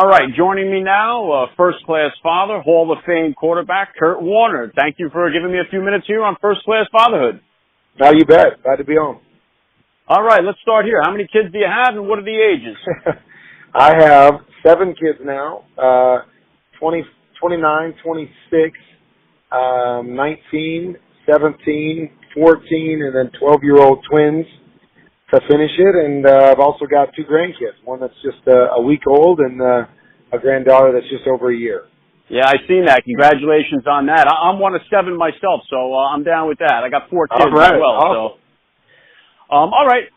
All right, joining me now, first-class father, Hall of Fame quarterback, Kurt Warner. Thank you for giving me a few minutes here on First-Class Fatherhood. No, you bet. Glad to be on. All right, let's start here. How many kids do you have, and what are the ages? I have 7 kids now, 29, 26, 19, 17, 14, and then 12-year-old twins to finish it. And I've also got 2 grandkids, one that's just a week old and a granddaughter that's just over a year. Yeah, I've seen that. Congratulations on that. I'm one of 7 myself, so I'm down with that. I got 4 kids as well. Awesome. So. All right.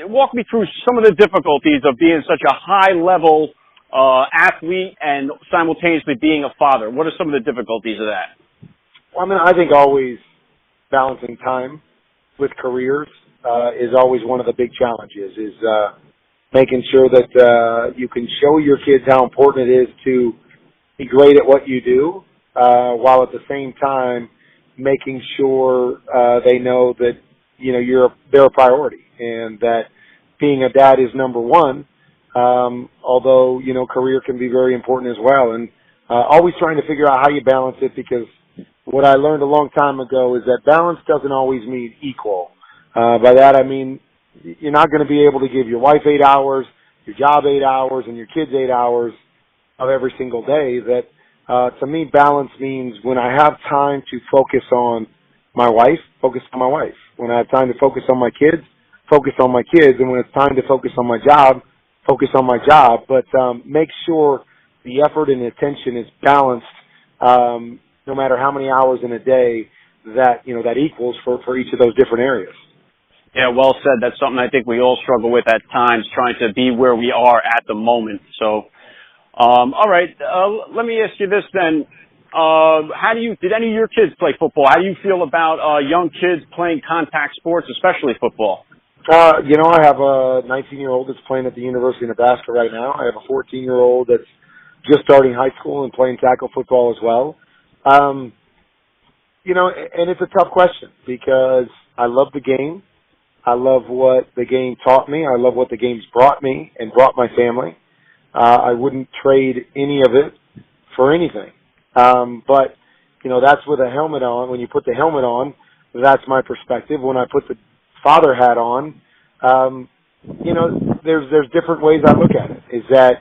Walk me through some of the difficulties of being such a high-level athlete and simultaneously being a father. What are some of the difficulties of that? Well, I think always balancing time with careers is always one of the big challenges, is making sure that you can show your kids how important it is to be great at what you do, while at the same time making sure they know that they're a priority, and that being a dad is number one, although, career can be very important as well. And always trying to figure out how you balance it, because what I learned a long time ago is that balance doesn't always mean equal. By that I mean you're not going to be able to give your wife 8 hours, your job 8 hours, and your kids 8 hours of every single day. That to me, balance means when I have time to focus on my wife, focus on my wife. When I have time to focus on my kids, focus on my kids. And when it's time to focus on my job, focus on my job. But make sure the effort and the attention is balanced, no matter how many hours in a day that equals for each of those different areas. Yeah, well said. That's something I think we all struggle with at times, trying to be where we are at the moment. So, all right, let me ask you this then. Did any of your kids play football? How do you feel about young kids playing contact sports, especially football? I have a 19-year-old that's playing at the University of Nebraska right now. I have a 14-year-old that's just starting high school and playing tackle football as well. And it's a tough question, because I love the game. I love what the game taught me. I love what the game's brought me and brought my family. I wouldn't trade any of it for anything. But that's with a helmet on. When you put the helmet on, that's my perspective. When I put the father hat on, there's different ways I look at it. Is that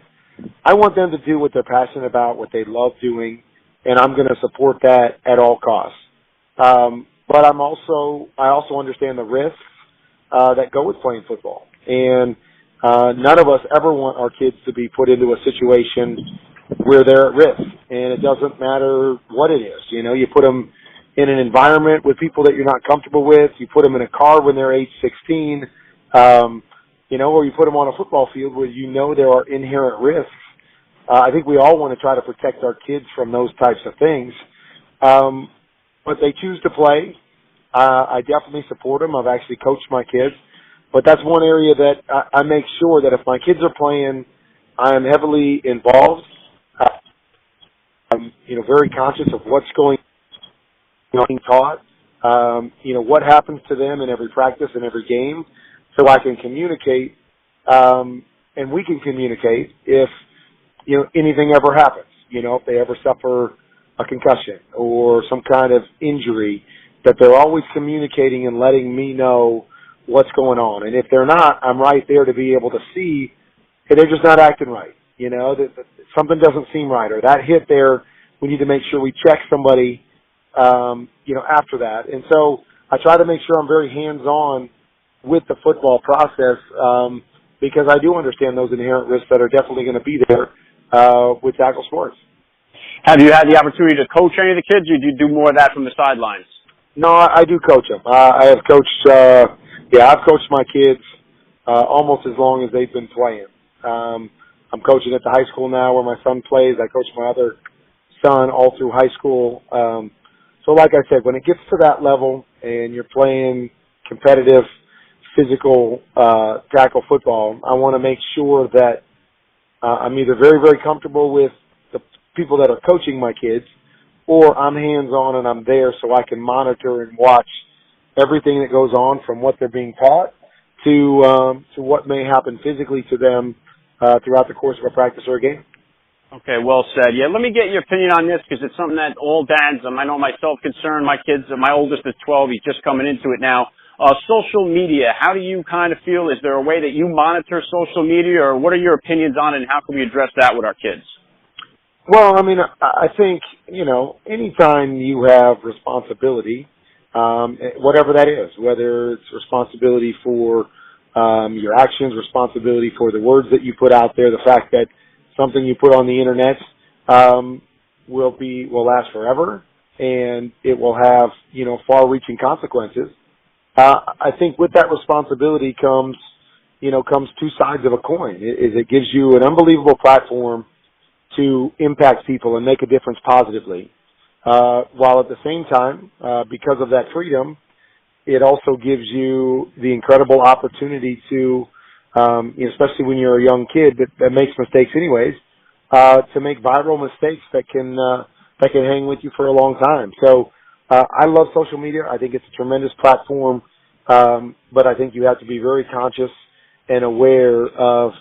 I want them to do what they're passionate about, what they love doing, and I'm going to support that at all costs. But I also understand the risks that go with playing football, and none of us ever want our kids to be put into a situation where they're at risk, and it doesn't matter what it is. You put them in an environment with people that you're not comfortable with. You put them in a car when they're age 16, or you put them on a football field where there are inherent risks. I think we all want to try to protect our kids from those types of things. But they choose to play. I definitely support them. I've actually coached my kids. But that's one area that I make sure that if my kids are playing, I am heavily involved. I'm, very conscious of what's being taught, what happens to them in every practice and every game, so I can communicate, and we can communicate if, anything ever happens. If they ever suffer a concussion or some kind of injury, that they're always communicating and letting me know what's going on. And if they're not, I'm right there to be able to see that they're just not acting right. That something doesn't seem right, or that hit there, we need to make sure we check somebody, after that. And so I try to make sure I'm very hands-on with the football process, because I do understand those inherent risks that are definitely going to be there with tackle sports. Have you had the opportunity to coach any of the kids, or do you do more of that from the sidelines? No, I do coach them. I have coached, I've coached my kids almost as long as they've been playing. I'm coaching at the high school now where my son plays. I coach my other son all through high school. So like I said, when it gets to that level and you're playing competitive, physical tackle football, I want to make sure that I'm either very, very comfortable with the people that are coaching my kids, or I'm hands-on and I'm there so I can monitor and watch everything that goes on from what they're being taught to what may happen physically to them throughout the course of a practice or a game. Okay, well said. Yeah, let me get your opinion on this because it's something that all dads, I know myself concerned, my kids, my oldest is 12, he's just coming into it now. Social media, how do you kind of feel? Is there a way that you monitor social media, or what are your opinions on it, and how can we address that with our kids? Well, I mean, I think, anytime you have responsibility, whatever that is, whether it's responsibility for your actions, responsibility for the words that you put out there, the fact that something you put on the internet will last forever, and it will have, far-reaching consequences. I think with that responsibility comes two sides of a coin. It gives you an unbelievable platform to impact people and make a difference positively, while at the same time, because of that freedom, it also gives you the incredible opportunity to, especially when you're a young kid that makes mistakes anyways, to make viral mistakes that can hang with you for a long time. So I love social media. I think it's a tremendous platform, but I think you have to be very conscious and aware of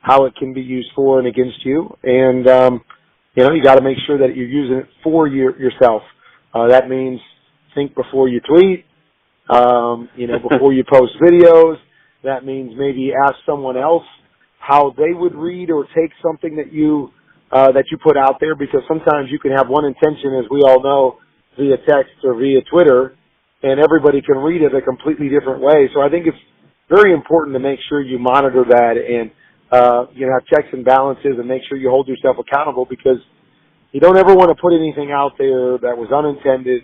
how it can be used for and against you. And, you got to make sure that you're using it for yourself. That means think before you tweet, before you post videos. That means maybe ask someone else how they would read or take something that you put out there, because sometimes you can have one intention, as we all know, via text or via Twitter, and everybody can read it a completely different way. So I think it's very important to make sure you monitor that and have checks and balances and make sure you hold yourself accountable, because you don't ever want to put anything out there that was unintended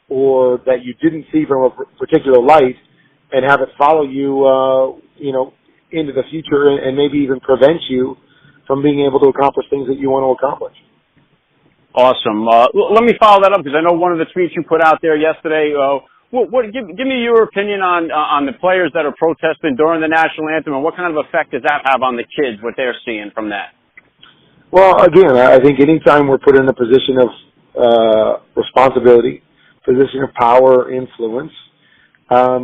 or that you didn't see from a particular light and have it follow you, into the future and maybe even prevent you from being able to accomplish things that you want to accomplish. Awesome. Let me follow that up, because I know one of the tweets you put out there yesterday, give me your opinion on the players that are protesting during the national anthem, and what kind of effect does that have on the kids, what they're seeing from that? Well, again, I think anytime we're put in a position of responsibility, position of power, influence,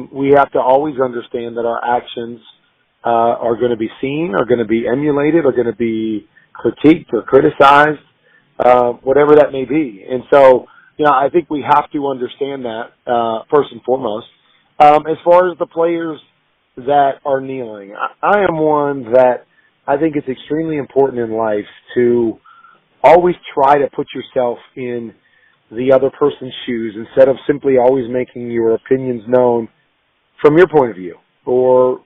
we have to always understand that our actions are going to be seen, are going to be emulated, are going to be critiqued or criticized, whatever that may be. And so, I think we have to understand that first and foremost. As far as the players that are kneeling, I am one that I think it's extremely important in life to always try to put yourself in the other person's shoes instead of simply always making your opinions known from your point of view or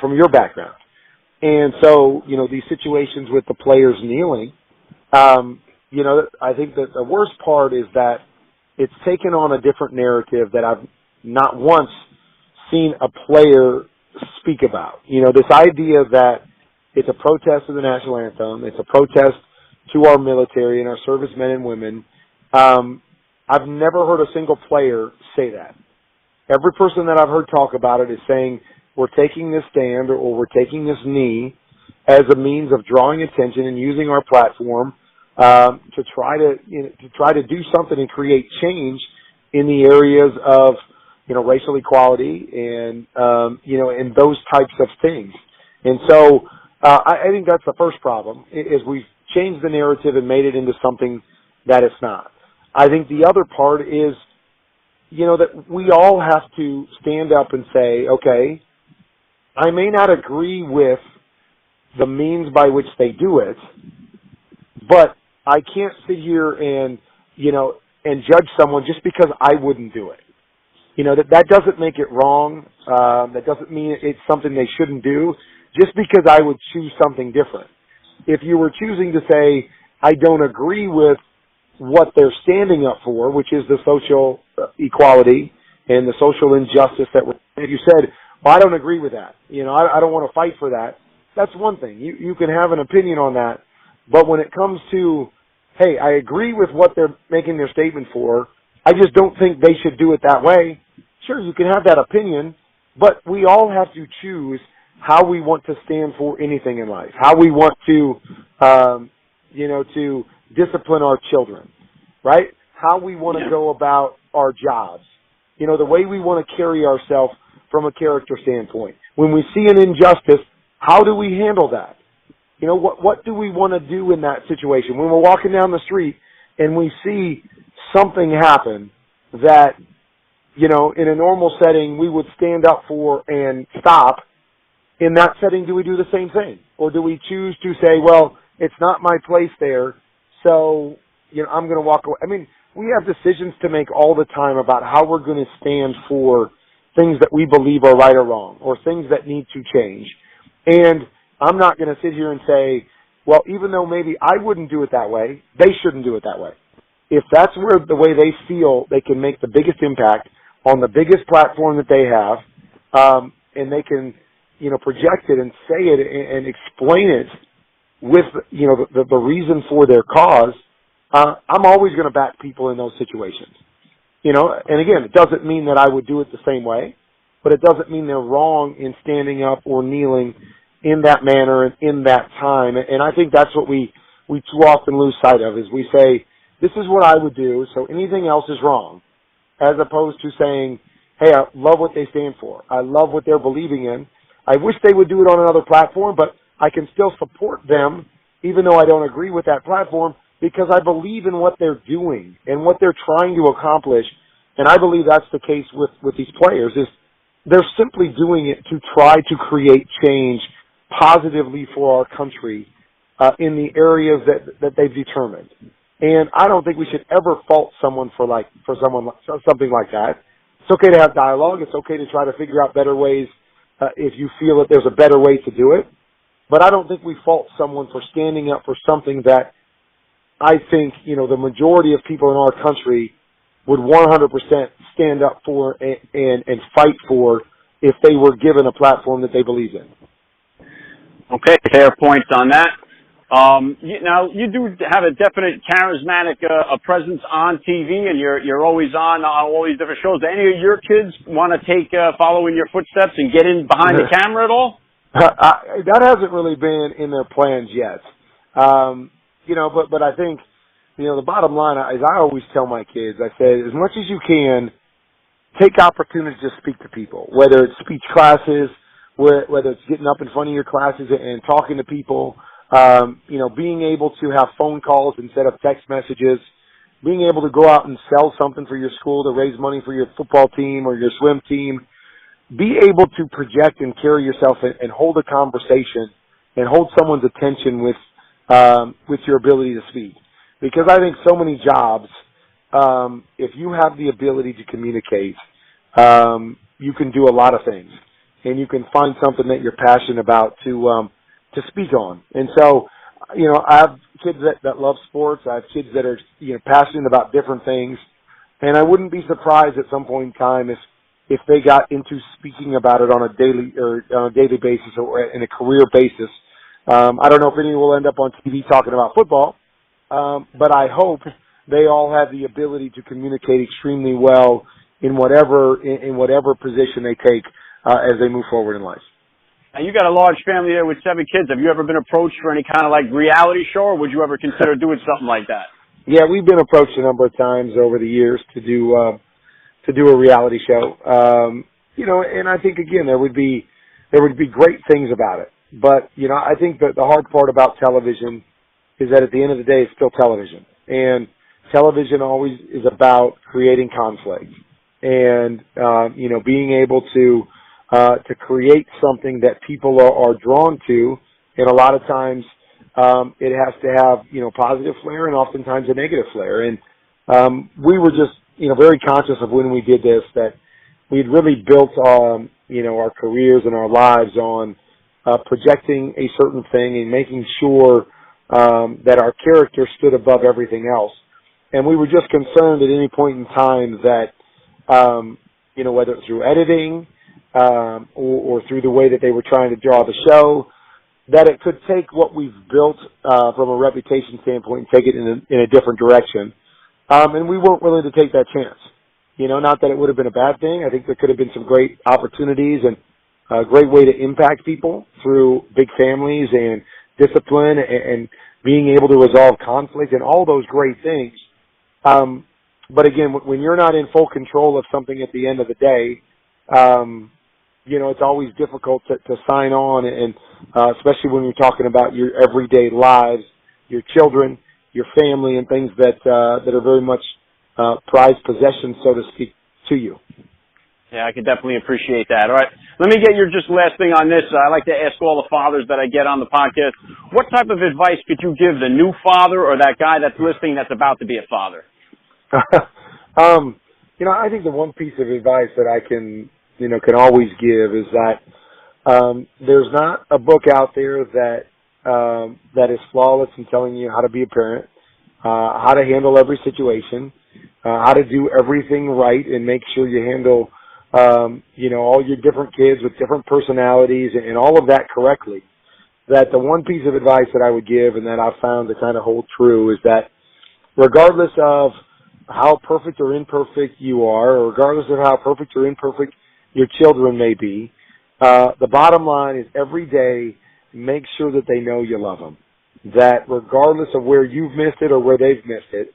from your background. And so, these situations with the players kneeling, I think that the worst part is that it's taken on a different narrative that I've not once seen a player speak about. This idea that it's a protest to the national anthem, it's a protest to our military and our servicemen and women. I've never heard a single player say that. Every person that I've heard talk about it is saying we're taking this stand or we're taking this knee as a means of drawing attention and using our platform to try to do something and create change in the areas of racial equality and and those types of things. And so I think that's the first problem, is we've changed the narrative and made it into something that it's not. I think the other part is that we all have to stand up and say, okay, I may not agree with the means by which they do it, but I can't sit here and judge someone just because I wouldn't do it. That doesn't make it wrong. That doesn't mean it's something they shouldn't do just because I would choose something different. If you were choosing to say, I don't agree with what they're standing up for, which is the social equality and the social injustice if you said, well, I don't agree with that. I don't want to fight for that. That's one thing. You can have an opinion on that. But when it comes to, hey, I agree with what they're making their statement for, I just don't think they should do it that way. Sure, you can have that opinion, but we all have to choose how we want to stand for anything in life, how we want to, to discipline our children, right? How we want to go about our jobs, the way we want to carry ourselves from a character standpoint. When we see an injustice, how do we handle that? what do we want to do in that situation? When we're walking down the street and we see something happen that, in a normal setting we would stand up for and stop, in that setting, do we do the same thing? Or do we choose to say, well, it's not my place there, so, I'm going to walk away? I mean, we have decisions to make all the time about how we're going to stand for things that we believe are right or wrong, or things that need to change. And I'm not going to sit here and say, well, even though maybe I wouldn't do it that way, they shouldn't do it that way. If that's where the way they feel they can make the biggest impact on the biggest platform that they have, and they can, project it and say it and explain it with, the reason for their cause, I'm always going to back people in those situations. And again, it doesn't mean that I would do it the same way, but it doesn't mean they're wrong in standing up or kneeling in that manner and in that time. And I think that's what we too often lose sight of, is we say, this is what I would do, so anything else is wrong, as opposed to saying, hey, I love what they stand for. I love what they're believing in. I wish they would do it on another platform, but I can still support them, even though I don't agree with that platform, because I believe in what they're doing and what they're trying to accomplish. And I believe that's the case with these players, is they're simply doing it to try to create change positively for our country in the areas that they've determined. And I don't think we should ever fault someone for something like that. It's okay to have dialogue. It's okay to try to figure out better ways if you feel that there's a better way to do it. But I don't think we fault someone for standing up for something that I think, the majority of people in our country would 100% stand up for and fight for if they were given a platform that they believe in. Okay, fair points on that. Now, you do have a definite charismatic presence on TV, and you're always on all these different shows. Do any of your kids want to follow in your footsteps and get in behind the camera at all? That hasn't really been in their plans yet. But I think, the bottom line is, I always tell my kids, I say, as much as you can, take opportunities to speak to people, whether it's speech classes, whether it's getting up in front of your classes and talking to people, being able to have phone calls instead of text messages, being able to go out and sell something for your school to raise money for your football team or your swim team. Be able to project and carry yourself and hold a conversation and hold someone's attention with your ability to speak. Because I think so many jobs, if you have the ability to communicate, you can do a lot of things, and you can find something that you're passionate about to speak on. And so, I have kids that love sports. I have kids that are, passionate about different things. And I wouldn't be surprised at some point in time if they got into speaking about it on a daily basis or in a career basis. I don't know if any will end up on TV talking about football, but I hope they all have the ability to communicate extremely well in whatever position they take as they move forward in life. Now, you got a large family there with 7 kids. Have you ever been approached for any kind of reality show, or would you ever consider doing something like that? Yeah, we've been approached a number of times over the years to do a reality show. And I think again there would be great things about it. But I think that the hard part about television is that at the end of the day, it's still television, and television always is about creating conflict and being able to create something that people are drawn to. And a lot of times it has to have positive flair and oftentimes a negative flair. And we were just very conscious of when we did this that we'd really built our careers and our lives on projecting a certain thing and making sure that our character stood above everything else. And we were just concerned at any point in time that whether it's through editing or through the way that they were trying to draw the show, that it could take what we've built from a reputation standpoint and take it in a different direction. And we weren't willing to take that chance. Not that it would have been a bad thing. I think there could have been some great opportunities and a great way to impact people through big families and discipline and being able to resolve conflict and all those great things. But again, when you're not in full control of something at the end of the day, it's always difficult to sign on, and especially when you're talking about your everyday lives, your children, your family, and things that are very much prized possessions, so to speak, to you. Yeah, I can definitely appreciate that. All right. Let me get your just last thing on this. I like to ask all the fathers that I get on the podcast, what type of advice could you give the new father or that guy that's listening that's about to be a father? I think the one piece of advice that I can always give is that there's not a book out there that is flawless in telling you how to be a parent, how to handle every situation, how to do everything right and make sure you handle all your different kids with different personalities and all of that correctly. That the one piece of advice that I would give and that I've found to kind of hold true is that regardless of how perfect or imperfect you are, or regardless of how perfect or imperfect your children may be, the bottom line is every day make sure that they know you love them. That regardless of where you've missed it or where they've missed it,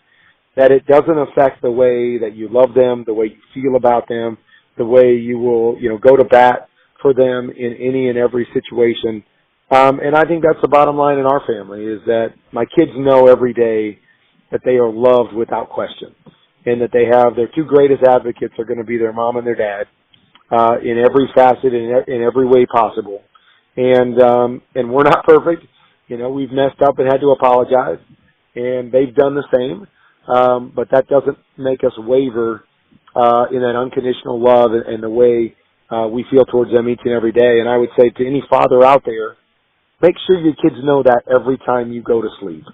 that it doesn't affect the way that you love them, the way you feel about them, the way you will, go to bat for them in any and every situation. And I think that's the bottom line in our family is that my kids know every day that they are loved without question and that they have their two greatest advocates are going to be their mom and their dad, in every facet, in every way possible. And we're not perfect. We've messed up and had to apologize and they've done the same. But that doesn't make us waver in that unconditional love and the way we feel towards them each and every day. And I would say to any father out there, make sure your kids know that every time you go to sleep,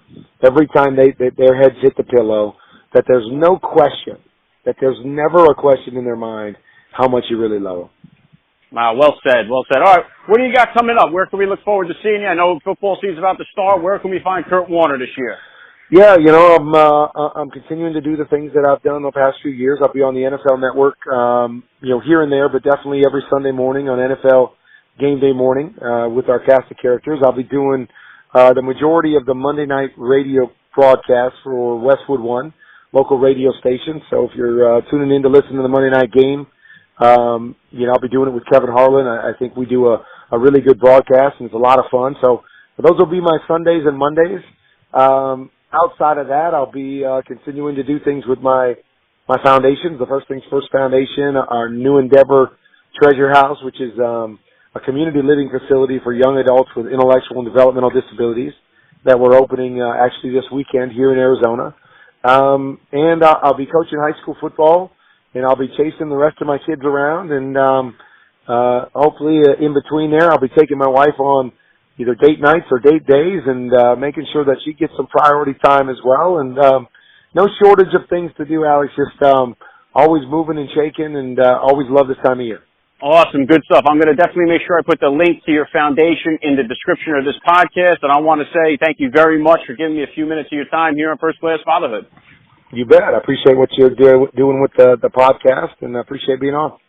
every time their heads hit the pillow, that there's no question, that there's never a question in their mind how much you really love them. Wow, well said, well said. All right, what do you got coming up? Where can we look forward to seeing you? I know football season's about to start. Where can we find Kurt Warner this year? Yeah, I'm continuing to do the things that I've done the past few years. I'll be on the NFL Network, here and there, but definitely every Sunday morning on NFL Game Day morning with our cast of characters. I'll be doing the majority of the Monday night radio broadcast for Westwood One, local radio station. So if you're tuning in to listen to the Monday night game, I'll be doing it with Kevin Harlan. I think we do a really good broadcast, and it's a lot of fun. So those will be my Sundays and Mondays. Outside of that, I'll be continuing to do things with my foundations, the First Things First Foundation, our new endeavor, Treasure House, which is a community living facility for young adults with intellectual and developmental disabilities that we're opening actually this weekend here in Arizona. And I'll be coaching high school football, and I'll be chasing the rest of my kids around. And hopefully in between there, I'll be taking my wife on either date nights or date days and making sure that she gets some priority time as well. And no shortage of things to do, Alex, just always moving and shaking, and always love this time of year. Awesome, good stuff. I'm going to definitely make sure I put the link to your foundation in the description of this podcast, and I want to say thank you very much for giving me a few minutes of your time here on First Class Fatherhood. You bet. I appreciate what you're doing with the podcast, and I appreciate being on.